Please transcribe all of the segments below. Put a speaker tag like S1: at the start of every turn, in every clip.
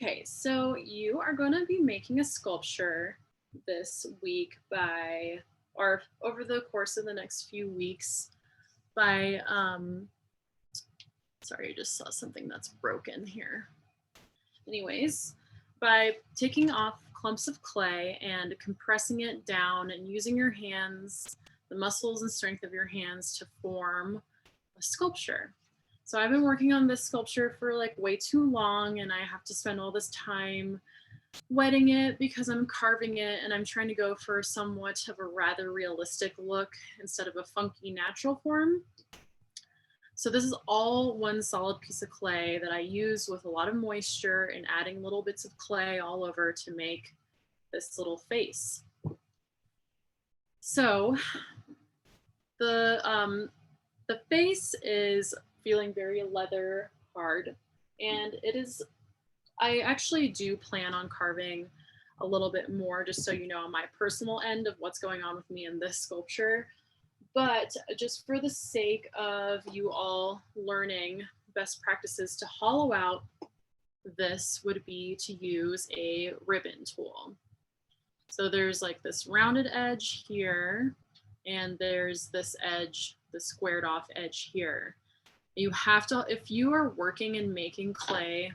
S1: Okay, so you are going to be making a sculpture this week or over the course of the next few weeks by, sorry, I just saw something that's broken here. Anyways, by taking off clumps of clay and compressing it down and using your hands, the muscles and strength of your hands to form a sculpture. So I've been working on this sculpture for like way too long, and I have to spend all this time wetting it because I'm carving it and I'm trying to go for somewhat of a rather realistic look instead of a funky natural form. So this is all one solid piece of clay that I use with a lot of moisture and adding little bits of clay all over to make this little face. So the face is feeling very leather hard, and I actually do plan on carving a little bit more, just so you know, on my personal end of what's going on with me in this sculpture. But just for the sake of you all learning best practices to hollow out, this would be to use a ribbon tool. So there's like this rounded edge here, and there's this edge, the squared off edge here. You have to, if you are working and making clay,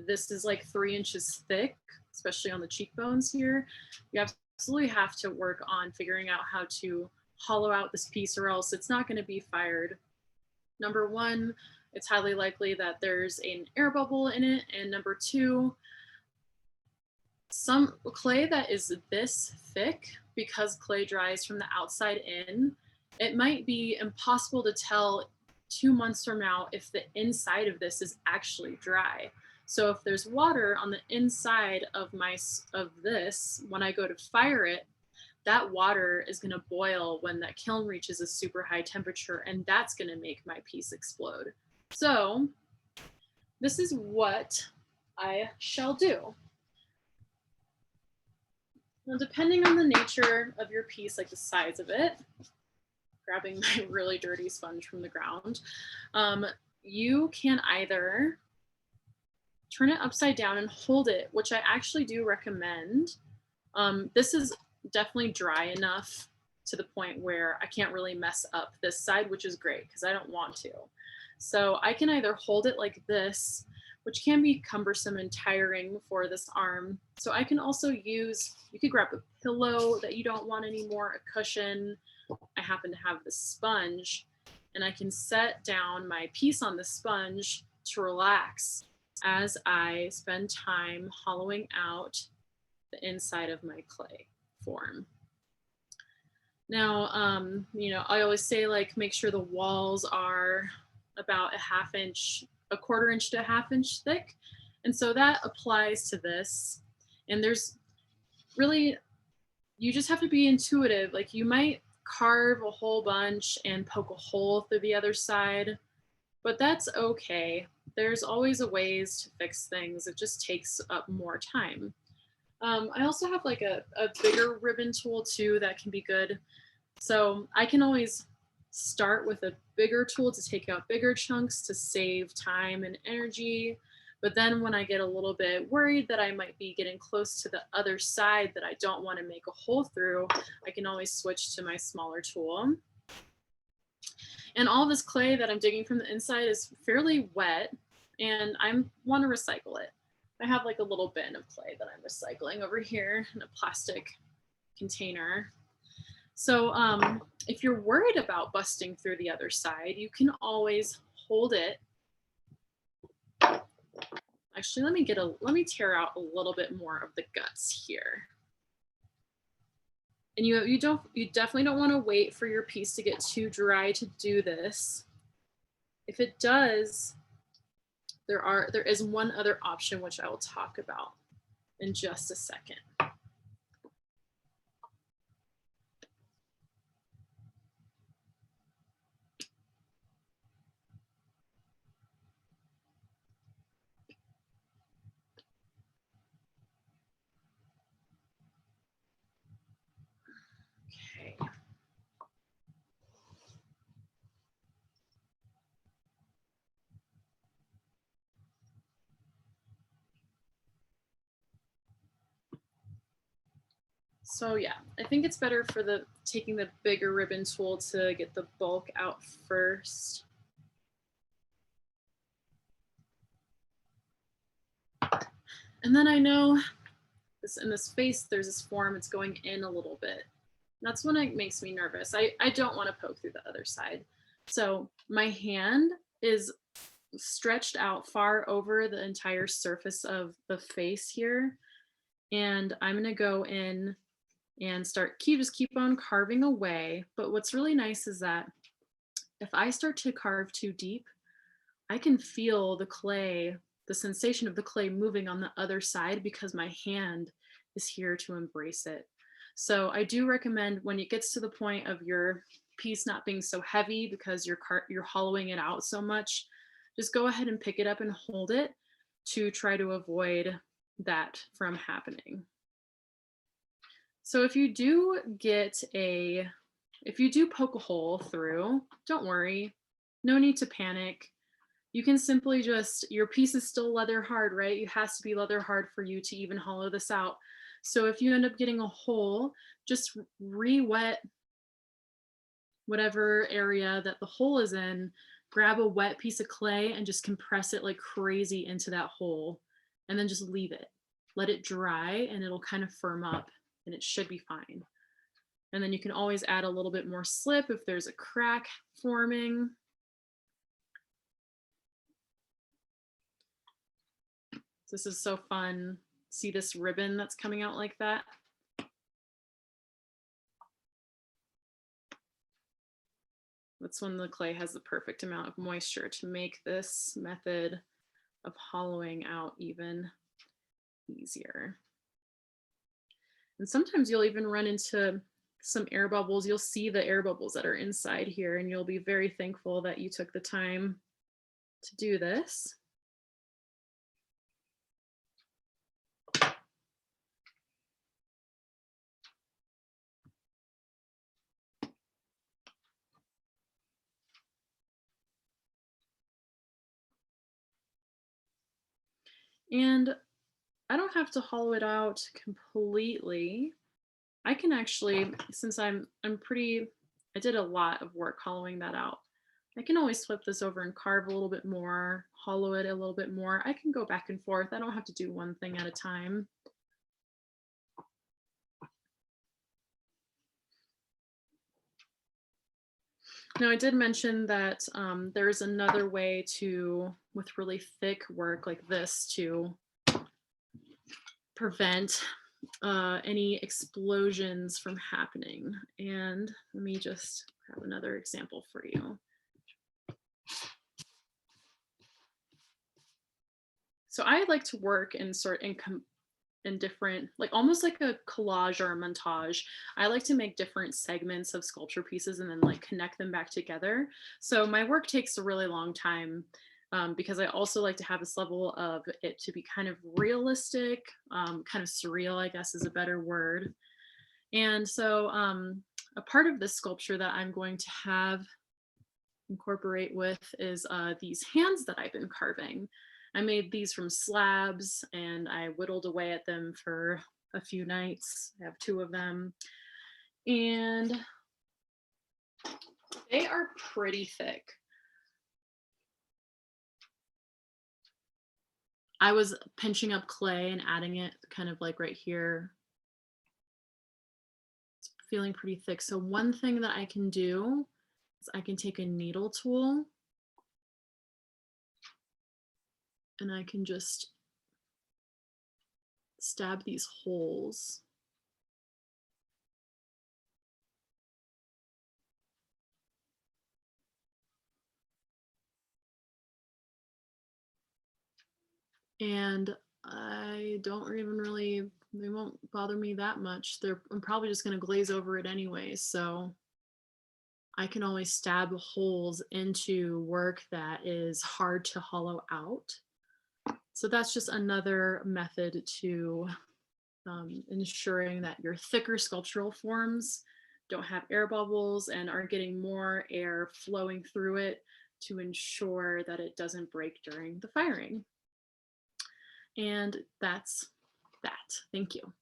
S1: this is like 3 inches thick, especially on the cheekbones here. You absolutely have to work on figuring out how to hollow out this piece, or else it's not going to be fired. Number one, it's highly likely that there's an air bubble in it. And number two, some clay that is this thick, because clay dries from the outside in, it might be impossible to tell 2 months from now if the inside of this is actually dry. So if there's water on the inside of this, when I go to fire it, that water is going to boil when that kiln reaches a super high temperature, and that's going to make my piece explode. So this is what I shall do. Now, depending on the nature of your piece, like the size of it, grabbing my really dirty sponge from the ground, you can either turn it upside down and hold it, which I actually do recommend. This is definitely dry enough to the point where I can't really mess up this side, which is great because I don't want to. So I can either hold it like this, which can be cumbersome and tiring for this arm. So I can also use, you could grab a pillow that you don't want anymore, a cushion. I happen to have this sponge, and I can set down my piece on the sponge to relax as I spend time hollowing out the inside of my clay form. Now, I always say, like, make sure the walls are about a quarter inch to a half inch thick. And so that applies to this. And there's really, you just have to be intuitive. Like, you might carve a whole bunch and poke a hole through the other side, but that's okay. There's always a ways to fix things. It just takes up more time. I also have like a bigger ribbon tool too that can be good. So I can always start with a bigger tool to take out bigger chunks to save time and energy. But then when I get a little bit worried that I might be getting close to the other side that I don't want to make a hole through, I can always switch to my smaller tool. And all this clay that I'm digging from the inside is fairly wet, and I want to recycle it. I have like a little bin of clay that I'm recycling over here in a plastic container. So if you're worried about busting through the other side, you can always hold it. Actually, let me tear out a little bit more of the guts here. And you definitely don't want to wait for your piece to get too dry to do this. If it does, there is one other option which I will talk about in just a second. Okay. So yeah, I think it's better for taking the bigger ribbon tool to get the bulk out first. And then I know in this face, there's this form, it's going in a little bit. That's when it makes me nervous. I don't want to poke through the other side. So my hand is stretched out far over the entire surface of the face here. And I'm going to go in and just keep on carving away. But what's really nice is that if I start to carve too deep, I can feel the clay, the sensation of the clay moving on the other side because my hand is here to embrace it. So I do recommend when it gets to the point of your piece not being so heavy because you're hollowing it out so much, just go ahead and pick it up and hold it to try to avoid that from happening. So if you do poke a hole through, don't worry, no need to panic. You can simply your piece is still leather hard, right? It has to be leather hard for you to even hollow this out. So if you end up getting a hole, just re-wet whatever area that the hole is in, grab a wet piece of clay and just compress it like crazy into that hole, and then just leave it. Let it dry and it'll kind of firm up and it should be fine. And then you can always add a little bit more slip if there's a crack forming. This is so fun. See this ribbon that's coming out like that? That's when the clay has the perfect amount of moisture to make this method of hollowing out even easier. And sometimes you'll even run into some air bubbles. You'll see the air bubbles that are inside here, and you'll be very thankful that you took the time to do this. And I don't have to hollow it out completely. I can actually, since I did a lot of work hollowing that out. I can always flip this over and carve a little bit more, hollow it a little bit more. I can go back and forth. I don't have to do one thing at a time. Now, I did mention that there's another way with really thick work like this, to prevent any explosions from happening. And let me just grab another example for you. So I like to work in different, like almost like a collage or a montage. I like to make different segments of sculpture pieces and then like connect them back together. So my work takes a really long time because I also like to have this level of it to be kind of realistic, kind of surreal, I guess is a better word. And so a part of this sculpture that I'm going to have incorporate with is these hands that I've been carving. I made these from slabs and I whittled away at them for a few nights. I have 2 of them. And they are pretty thick. I was pinching up clay and adding it kind of like right here. It's feeling pretty thick. So one thing that I can do is I can take a needle tool and I can just stab these holes. And I don't even really, they won't bother me that much. I'm probably just going to glaze over it anyway. So I can always stab holes into work that is hard to hollow out. So that's just another method to ensuring that your thicker sculptural forms don't have air bubbles and are getting more air flowing through it to ensure that it doesn't break during the firing. And that's that. Thank you.